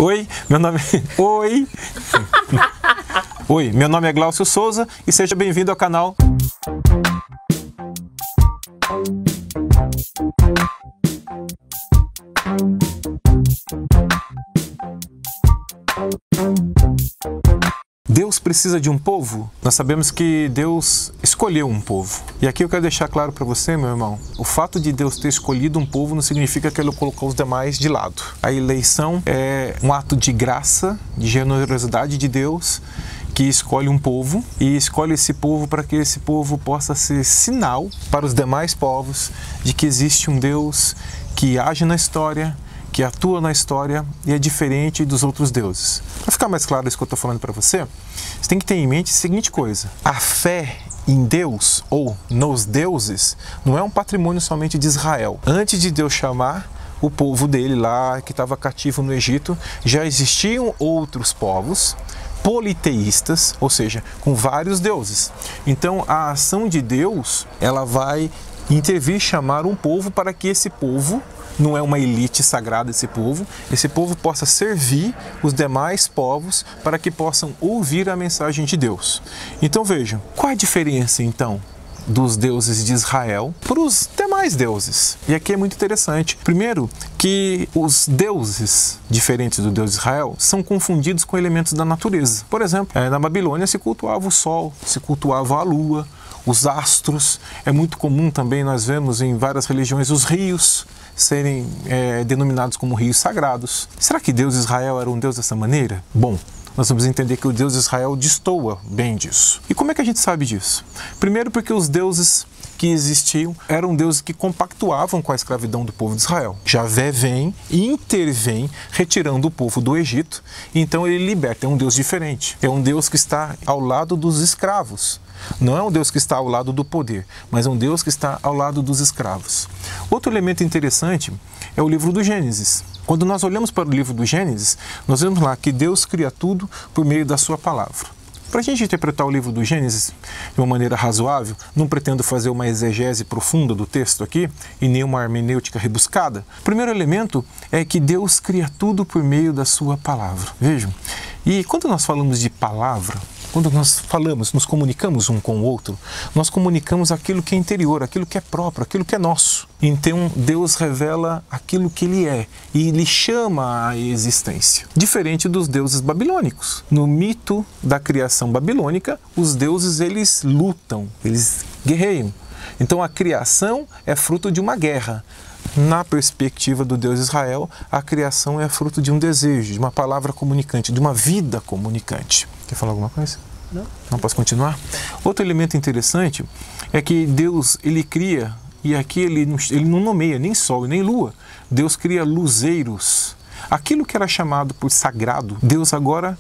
Oi, meu nome é... Oi! Oi, meu nome é Glaucio Souza e seja bem-vindo ao canal... Deus precisa de um povo? Nós sabemos que Deus escolheu um povo. E aqui eu quero deixar claro para você, meu irmão, o fato de Deus ter escolhido um povo não significa que Ele colocou os demais de lado. A eleição é um ato de graça, de generosidade de Deus, que escolhe um povo e escolhe esse povo para que esse povo possa ser sinal para os demais povos de que existe um Deus que age na história, que atua na história e é diferente dos outros deuses. Para ficar mais claro isso que eu estou falando para você, você tem que ter em mente a seguinte coisa: a fé em Deus ou nos deuses não é um patrimônio somente de Israel. Antes de Deus chamar o povo dele lá, que estava cativo no Egito, já existiam outros povos politeístas, ou seja, com vários deuses. Então a ação de Deus, ela vai intervir, chamar um povo para que esse povo, não é uma elite sagrada esse povo possa servir os demais povos para que possam ouvir a mensagem de Deus. Então vejam, qual a diferença então dos deuses de Israel para os demais deuses? E aqui é muito interessante. Primeiro, que os deuses diferentes do Deus de Israel são confundidos com elementos da natureza. Por exemplo, na Babilônia se cultuava o sol, se cultuava a lua, os astros. É muito comum também, nós vemos em várias religiões, os rios serem denominados como rios sagrados. Será que Deus de Israel era um Deus dessa maneira? Bom, nós vamos entender que o Deus de Israel destoa bem disso. E como é que a gente sabe disso? Primeiro porque os deuses que existiam eram deuses que compactuavam com a escravidão do povo de Israel. Javé vem e intervém retirando o povo do Egito, então ele liberta. É um Deus diferente, é um Deus que está ao lado dos escravos. Não é um Deus que está ao lado do poder, mas é um Deus que está ao lado dos escravos. Outro elemento interessante é o livro do Gênesis. Quando nós olhamos para o livro do Gênesis, nós vemos lá que Deus cria tudo por meio da sua palavra. Para a gente interpretar o livro do Gênesis de uma maneira razoável, não pretendo fazer uma exegese profunda do texto aqui e nem uma hermenêutica rebuscada. O primeiro elemento é que Deus cria tudo por meio da sua palavra. Vejam, e quando nós falamos de palavra, quando nós falamos, nos comunicamos um com o outro, nós comunicamos aquilo que é interior, aquilo que é próprio, aquilo que é nosso. Então Deus revela aquilo que Ele é e Ele chama à existência. Diferente dos deuses babilônicos. No mito da criação babilônica, os deuses eles lutam, eles guerreiam. Então a criação é fruto de uma guerra. Na perspectiva do Deus de Israel, a criação é fruto de um desejo, de uma palavra comunicante, de uma vida comunicante. Quer falar alguma coisa? Não. Não posso continuar? Outro elemento interessante é que Deus, Ele cria, e aqui ele não nomeia nem sol nem lua, Deus cria luzeiros. Aquilo que era chamado por sagrado, Deus agora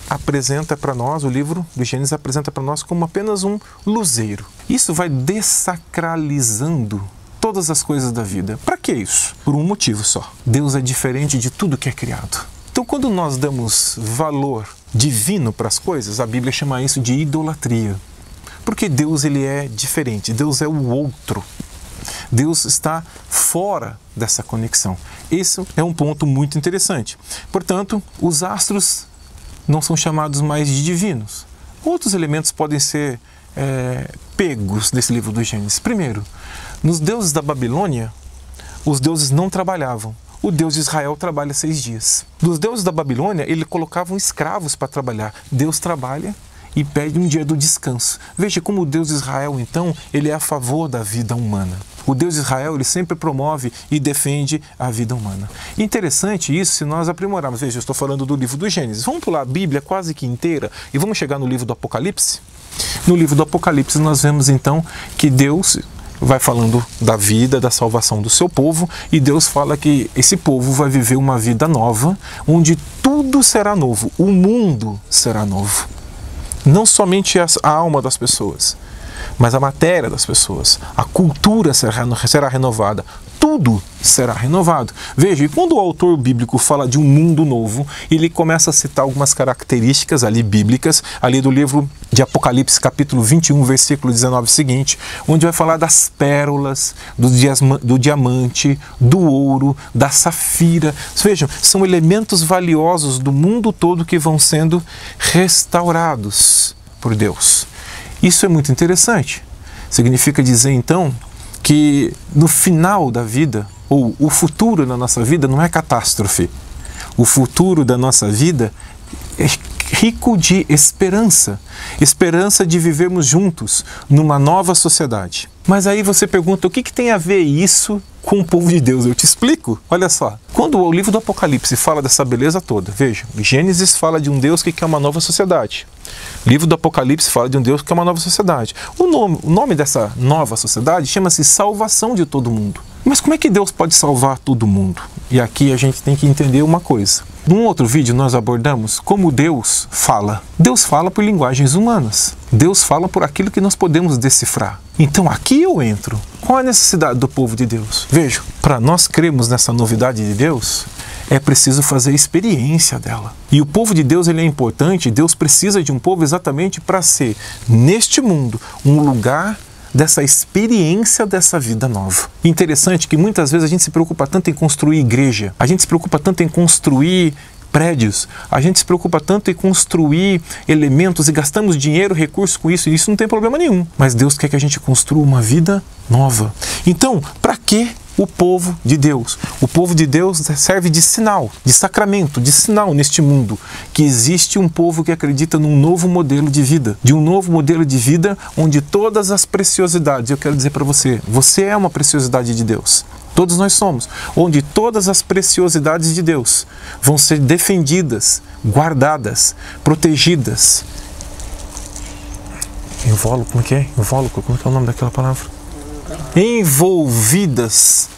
apresenta para nós, o livro do Gênesis apresenta para nós como apenas um luzeiro. Isso vai dessacralizando todas as coisas da vida. Para que isso? Por um motivo só. Deus é diferente de tudo que é criado. Então, quando nós damos valor divino para as coisas, a Bíblia chama isso de idolatria. Porque Deus ele é diferente, Deus é o outro. Deus está fora dessa conexão. Isso é um ponto muito interessante. Portanto, os astros não são chamados mais de divinos. Outros elementos podem ser pegos nesse livro do Gênesis. Primeiro, nos deuses da Babilônia, os deuses não trabalhavam. O Deus de Israel trabalha 6 dias. Dos deuses da Babilônia, ele colocavam escravos para trabalhar. Deus trabalha e pede um dia do descanso. Veja como o Deus de Israel, então, ele é a favor da vida humana. O Deus de Israel, ele sempre promove e defende a vida humana. Interessante isso se nós aprimorarmos. Veja, eu estou falando do livro do Gênesis. Vamos pular a Bíblia quase que inteira e vamos chegar no livro do Apocalipse? No livro do Apocalipse nós vemos então que Deus vai falando da vida, da salvação do seu povo, e Deus fala que esse povo vai viver uma vida nova, onde tudo será novo, o mundo será novo. Não somente a alma das pessoas, mas a matéria das pessoas, a cultura será renovada, tudo será renovado. Veja, e quando o autor bíblico fala de um mundo novo, ele começa a citar algumas características ali bíblicas, ali do livro de Apocalipse, capítulo 21, versículo 19 seguinte, onde vai falar das pérolas, do diamante, do ouro, da safira. Vejam, são elementos valiosos do mundo todo que vão sendo restaurados por Deus. Isso é muito interessante. Significa dizer, então, que no final da vida, ou o futuro da nossa vida não é catástrofe. O futuro da nossa vida é rico de esperança. Esperança de vivermos juntos numa nova sociedade. Mas aí você pergunta, o que tem a ver isso com o povo de Deus? Eu te explico. Olha só, quando o livro do Apocalipse fala dessa beleza toda, veja, Gênesis fala de um Deus que quer uma nova sociedade. O livro do Apocalipse fala de um Deus que quer uma nova sociedade. O nome dessa nova sociedade chama-se salvação de todo mundo. Mas como é que Deus pode salvar todo mundo? E aqui a gente tem que entender uma coisa. Num outro vídeo nós abordamos como Deus fala. Deus fala por linguagens humanas. Deus fala por aquilo que nós podemos decifrar. Então aqui eu entro. Qual a necessidade do povo de Deus? Veja, para nós crermos nessa novidade de Deus, é preciso fazer experiência dela. E o povo de Deus, ele é importante. Deus precisa de um povo exatamente para ser, neste mundo, um lugar dessa experiência dessa vida nova. Interessante que muitas vezes a gente se preocupa tanto em construir igreja, a gente se preocupa tanto em construir prédios, a gente se preocupa tanto em construir elementos e gastamos dinheiro, recursos com isso, e isso não tem problema nenhum. Mas Deus quer que a gente construa uma vida nova. Então, para que o povo de Deus? O povo de Deus serve de sinal, de sacramento, de sinal neste mundo, que existe um povo que acredita num novo modelo de vida, de um novo modelo de vida onde todas as preciosidades, eu quero dizer para você, você é uma preciosidade de Deus. Todos nós somos, onde todas as preciosidades de Deus vão ser defendidas, guardadas, protegidas. Invólucro, como é que é? Invólucro, como é que é o nome daquela palavra? Envolvidas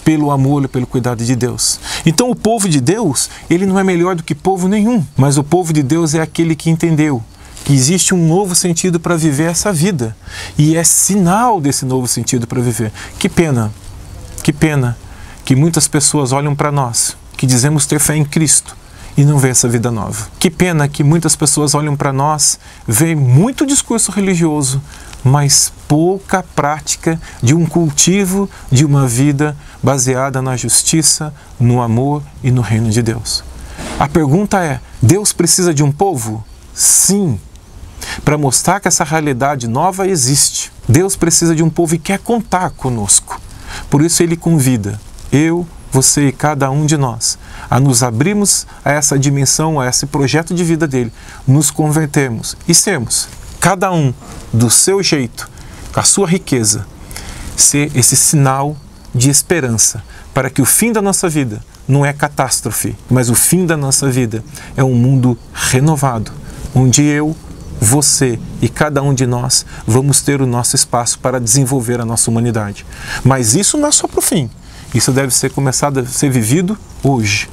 pelo amor e pelo cuidado de Deus. Então o povo de Deus, ele não é melhor do que povo nenhum, mas o povo de Deus é aquele que entendeu que existe um novo sentido para viver essa vida, e é sinal desse novo sentido para viver. Que pena que muitas pessoas olham para nós, que dizemos ter fé em Cristo, e não vê essa vida nova. Que pena que muitas pessoas olham para nós, veem muito discurso religioso, mas pouca prática de um cultivo de uma vida baseada na justiça, no amor e no reino de Deus. A pergunta é, Deus precisa de um povo? Sim. Para mostrar que essa realidade nova existe. Deus precisa de um povo e quer contar conosco. Por isso Ele convida eu, você e cada um de nós a nos abrirmos a essa dimensão, a esse projeto de vida dele, nos convertermos e sermos, cada um do seu jeito, com a sua riqueza, ser esse sinal de esperança para que o fim da nossa vida não é catástrofe, mas o fim da nossa vida é um mundo renovado, onde eu, você e cada um de nós vamos ter o nosso espaço para desenvolver a nossa humanidade. Mas isso não é só para o fim. Isso deve ser começado a ser vivido hoje.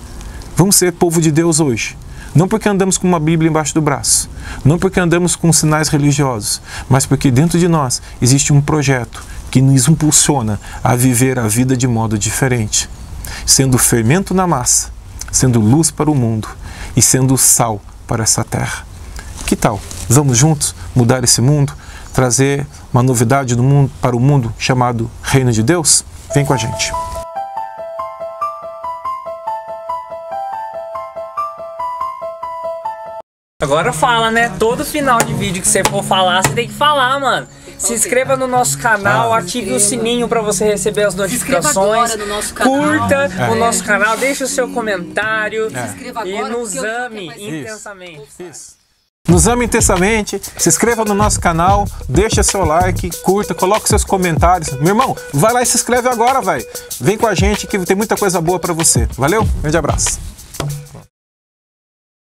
Vamos ser povo de Deus hoje. Não porque andamos com uma Bíblia embaixo do braço, não porque andamos com sinais religiosos, mas porque dentro de nós existe um projeto que nos impulsiona a viver a vida de modo diferente, sendo fermento na massa, sendo luz para o mundo e sendo sal para essa terra. Que tal? Vamos juntos mudar esse mundo, trazer uma novidade do mundo para o mundo chamado Reino de Deus? Vem com a gente. Agora fala, né? Todo final de vídeo que você for falar, você tem que falar, mano. Se inscreva no nosso canal, ative o sininho para você receber as notificações. No nosso canal. Curta o nosso canal, deixe o seu comentário e nos ame intensamente. Isso. Nos ame intensamente, se inscreva no nosso canal, deixa seu like, curta, coloque seus comentários. Meu irmão, vai lá e se inscreve agora, velho. Vem com a gente que tem muita coisa boa para você. Valeu? Grande abraço.